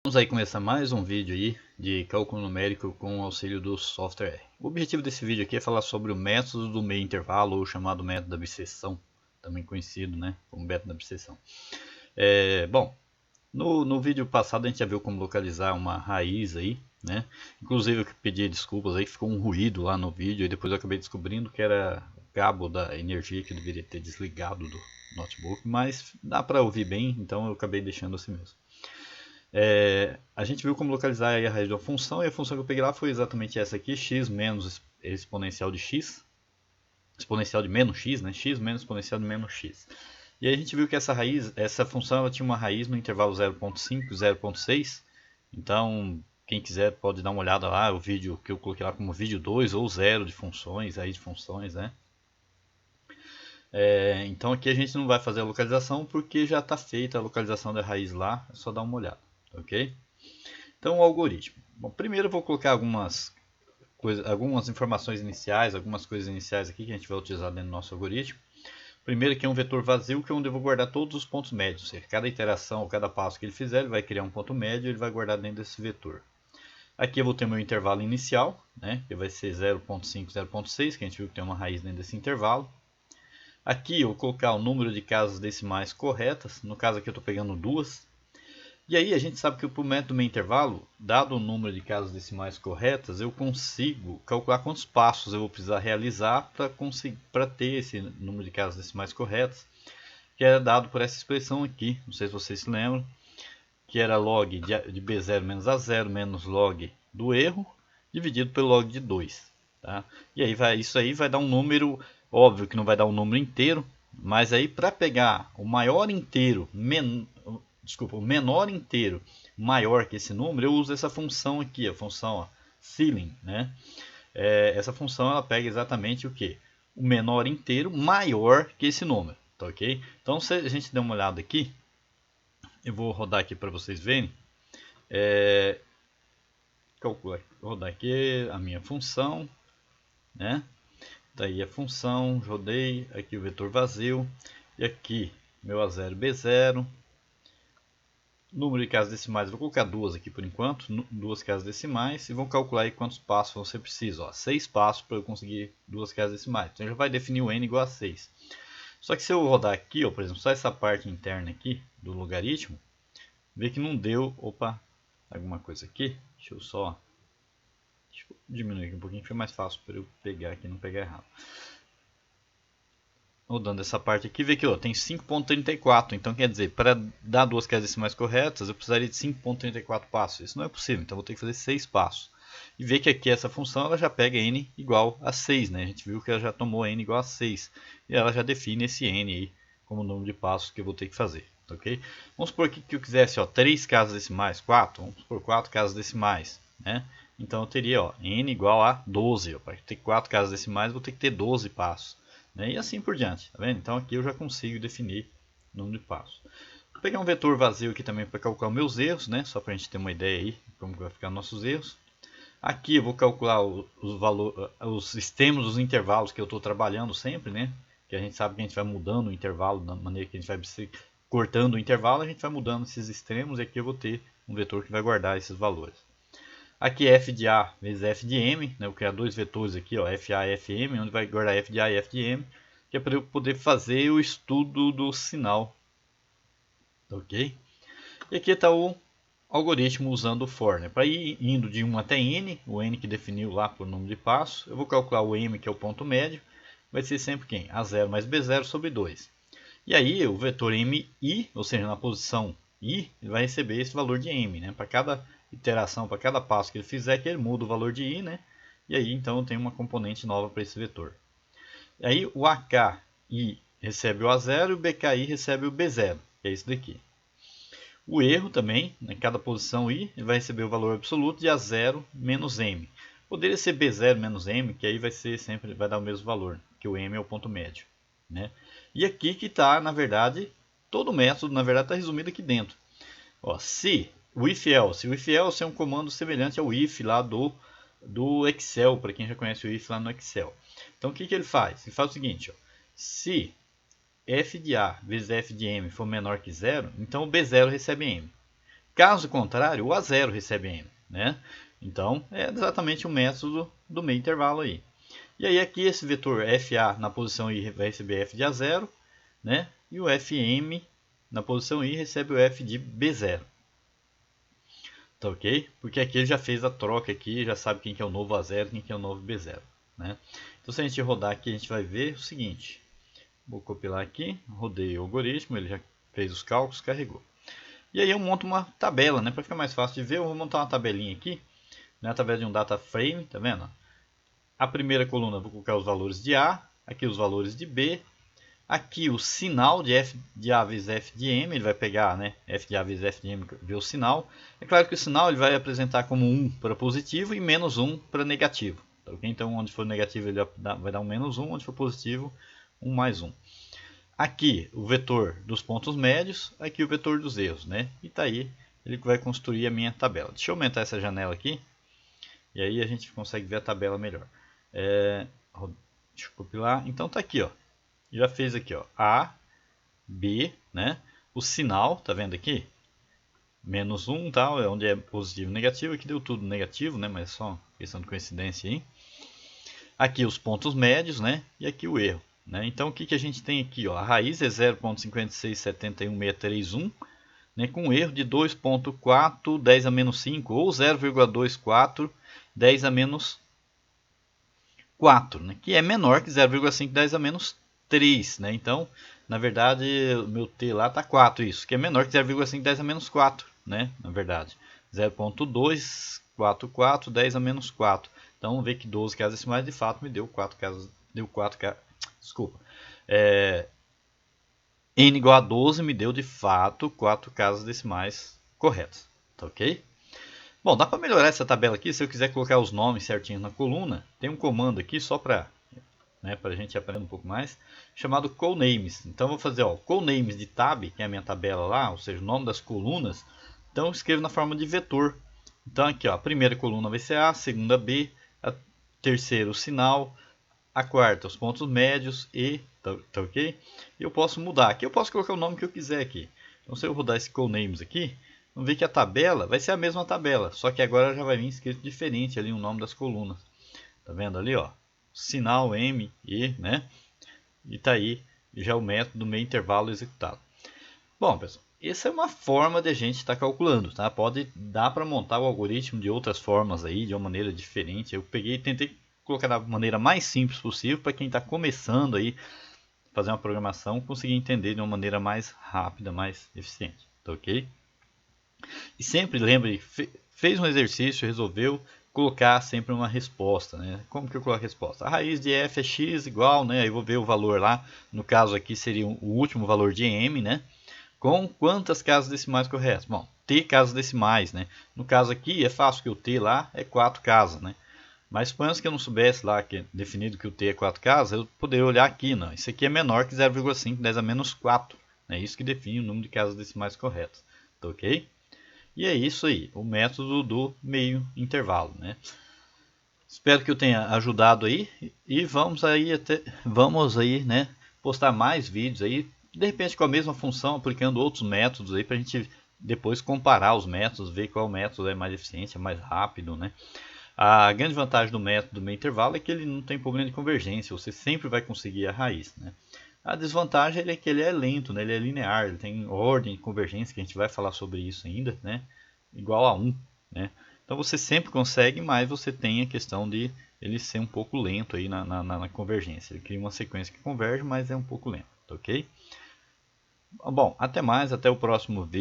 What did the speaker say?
Vamos aí começar mais um vídeo aí de cálculo numérico com o auxílio do software R. O objetivo desse vídeo aqui é falar sobre o método do meio intervalo, ou chamado método da biseção, também conhecido, como método da biseção. Bom, no vídeo passado a gente já viu como localizar uma raiz aí, né? Inclusive eu pedi desculpas aí, ficou um ruído lá no vídeo e depois eu acabei descobrindo que era o cabo da energia que eu deveria ter desligado do notebook, mas dá para ouvir bem, então eu acabei deixando assim mesmo. A gente viu como localizar a raiz de uma função, e a função que eu peguei lá foi exatamente essa aqui, x menos exponencial de x, exponencial de menos x, né? X menos exponencial de menos x. E aí a gente viu que essa função ela tinha uma raiz no intervalo 0.5 e 0.6, então quem quiser pode dar uma olhada lá, o vídeo que eu coloquei lá como vídeo 2 ou 0 de funções, raiz de funções, né? Então aqui a gente não vai fazer a localização porque já está feita a localização da raiz lá, é só dar uma olhada, ok? Então o algoritmo. Bom, primeiro eu vou colocar algumas informações iniciais, algumas coisas iniciais aqui que a gente vai utilizar dentro do nosso algoritmo. Primeiro aqui é um vetor vazio, que é onde eu vou guardar todos os pontos médios, ou seja, cada iteração ou cada passo que ele fizer, ele vai criar um ponto médio e ele vai guardar dentro desse vetor. Aqui eu vou ter meu intervalo inicial, que vai ser 0.5, 0.6, que a gente viu que tem uma raiz dentro desse intervalo. Aqui eu vou colocar o número de casas decimais corretas, no caso aqui eu estou pegando duas. E aí a gente sabe que para o método meio intervalo, dado o número de casas decimais corretas, eu consigo calcular quantos passos eu vou precisar realizar para ter esse número de casas decimais corretas, que é dado por essa expressão aqui, não sei se vocês se lembram, que era log de B0 menos A0 menos log do erro, dividido pelo log de 2. Tá? E aí isso aí vai dar um número, óbvio que não vai dar um número inteiro, mas aí para pegar o maior inteiro, o menor inteiro maior que esse número, eu uso essa função aqui, a função ceiling, né? Essa função ela pega exatamente o que? O menor inteiro maior que esse número, tá ok? Então se a gente der uma olhada aqui, eu vou rodar aqui para vocês verem. Vou rodar aqui a minha função, né? Daí a função, rodei aqui o vetor vazio, e aqui meu A0 B0, número de casas decimais, vou colocar duas aqui por enquanto, duas casas decimais, e vou calcular aí quantos passos você precisa. 6 passos para eu conseguir duas casas decimais. Então já vai definir o n igual a 6. Só que se eu rodar aqui, por exemplo, só essa parte interna aqui do logaritmo, vê que não deu, alguma coisa aqui, deixa eu diminuir aqui um pouquinho, fica mais fácil para eu pegar aqui e não pegar errado. Rodando essa parte aqui, vê que tem 5.34, então quer dizer, para dar duas casas decimais corretas, eu precisaria de 5.34 passos. Isso não é possível, então vou ter que fazer 6 passos. E vê que aqui essa função ela já pega n igual a 6, né? A gente viu que ela já tomou n igual a 6. E ela já define esse n aí como o número de passos que eu vou ter que fazer. Ok? Vamos supor que eu quisesse 3 casas decimais, 4, vamos supor 4 casas decimais, né? Então eu teria n igual a 12. Para ter 4 casas decimais, vou ter que ter 12 passos. E assim por diante, tá vendo? Então aqui eu já consigo definir o número de passos. Vou pegar um vetor vazio aqui também para calcular meus erros, só para a gente ter uma ideia aí de como vai ficar nossos erros. Aqui eu vou calcular os extremos dos intervalos que eu estou trabalhando sempre, que a gente sabe que a gente vai mudando o intervalo, da maneira que a gente vai cortando o intervalo, a gente vai mudando esses extremos, e aqui eu vou ter um vetor que vai guardar esses valores. Aqui é f de A vezes f de M, eu vou criar dois vetores aqui, FA e FM, onde vai guardar f de A e f de M, que é para eu poder fazer o estudo do sinal. Ok? E aqui está o algoritmo usando o for. Para ir indo de 1 até n, o n que definiu lá por número de passos, eu vou calcular o m, que é o ponto médio, vai ser sempre quem? A0 mais B0 sobre 2. E aí o vetor mi, ou seja, na posição i, ele vai receber esse valor de m. Para cada iteração, para cada passo que ele fizer, que ele muda o valor de i, e aí então eu tenho uma componente nova para esse vetor. E aí o AKI recebe o A0 e o BKI recebe o B0, que é isso daqui. O erro também, em cada posição i, ele vai receber o valor absoluto de A0 menos m. Poderia ser B0 menos m, que aí vai dar o mesmo valor, que o m é o ponto médio. E aqui que está, na verdade, todo o método, na verdade, está resumido aqui dentro. Se o if-else, o if-else é um comando semelhante ao if lá do Excel, para quem já conhece o if lá no Excel. Então o que ele faz? Ele faz o seguinte, se f de A vezes f de m for menor que zero, então o B0 recebe m. Caso contrário, o A0 recebe n, né? Então, é exatamente o método do meio intervalo aí. E aí aqui esse vetor FA na posição I vai receber f de A0, né? E o FM na posição I recebe o f de B0. Tá ok? Porque aqui ele já fez a troca aqui, já sabe quem que é o novo A0 e quem que é o novo B0. Né? Então se a gente rodar aqui, a gente vai ver o seguinte. Vou copiar aqui, rodei o algoritmo, ele já fez os cálculos, carregou. E aí eu monto uma tabela, né? Para ficar mais fácil de ver, eu vou montar uma tabelinha aqui. Né? A tabela de um data frame, tá vendo? A primeira coluna eu vou colocar os valores de A, aqui os valores de B. Aqui o sinal de f de A vezes f de m, ele vai pegar, né, f de A vezes f de m, ver o sinal. É claro que o sinal ele vai apresentar como 1 para positivo e menos 1 para negativo. Tá, okay? Então, onde for negativo ele vai dar um menos 1, onde for positivo, 1 mais 1. Aqui o vetor dos pontos médios, aqui o vetor dos erros. Né? E tá aí, ele vai construir a minha tabela. Deixa eu aumentar essa janela aqui, e aí a gente consegue ver a tabela melhor. Deixa eu copiar. Então tá aqui, ó. Já fez aqui, ó, A, B, né? O sinal, tá vendo aqui? Menos 1, tal, é onde é positivo e negativo. Aqui deu tudo negativo, né? Mas só questão de coincidência aí. Aqui os pontos médios, né? E aqui o erro. Né? Então o que, que a gente tem aqui? Ó? A raiz é 0,5671631, né? Com um erro de 2,4 10 a menos 5 ou 0,24 10 a menos 4, né? Que é menor que 0,5 10 a menos 3, né? Então, na verdade, o meu t lá está 4, isso, que é menor que 0,5 10 a menos 4, né? Na verdade, 0,244 10 a menos 4. Então, vamos ver que 12 casas decimais de fato me deu 4 casas, desculpa. N igual a 12 me deu de fato 4 casas decimais corretas, tá ok? Bom, dá para melhorar essa tabela aqui, se eu quiser colocar os nomes certinhos na coluna, tem um comando aqui só para a gente aprender um pouco mais, chamado callnames. Então eu vou fazer callnames de tab, que é a minha tabela lá, ou seja, o nome das colunas. Então eu escrevo na forma de vetor. Então aqui, ó, a primeira coluna vai ser A, a segunda B, a terceira o sinal, a quarta os pontos médios e, tá ok? E eu posso mudar. Aqui eu posso colocar o nome que eu quiser aqui. Então se eu rodar esse callnames aqui, vamos ver que a tabela vai ser a mesma tabela, só que agora já vai vir escrito diferente ali o nome das colunas. Tá vendo ali, ó? Sinal M, E, né? E tá aí já o método do meio intervalo executado. Bom, pessoal, essa é uma forma de a gente estar calculando, tá? Pode dar para montar o algoritmo de outras formas aí, de uma maneira diferente. Eu peguei e tentei colocar da maneira mais simples possível para quem está começando aí fazer uma programação conseguir entender de uma maneira mais rápida, mais eficiente, tá ok? E sempre lembre, fez um exercício, resolveu colocar sempre uma resposta, né? Como que eu coloco a resposta? A raiz de f é x igual, né? Aí eu vou ver o valor lá, no caso aqui seria o último valor de m, né? Com quantas casas decimais corretas? Bom, t casas decimais, né? No caso aqui é fácil que o t lá é 4 casas, né? Mas suponhamos que eu não soubesse lá que definido que o t é 4 casas, eu poderia olhar aqui, não. Isso aqui é menor que 0,5 10 a menos 4, é isso que define o número de casas decimais corretas, tá ok? E é isso aí, o método do meio intervalo, né? Espero que eu tenha ajudado aí e vamos aí, né, postar mais vídeos aí, de repente com a mesma função, aplicando outros métodos aí para a gente depois comparar os métodos, ver qual método é mais eficiente, é mais rápido, né? A grande vantagem do método do meio intervalo é que ele não tem problema de convergência, você sempre vai conseguir a raiz, né? A desvantagem é que ele é lento, né? Ele é linear, ele tem ordem de convergência, que a gente vai falar sobre isso ainda, né? Igual a 1, né? Então você sempre consegue, mas você tem a questão de ele ser um pouco lento aí na convergência. Ele cria uma sequência que converge, mas é um pouco lento, ok? Bom, até mais, até o próximo vídeo.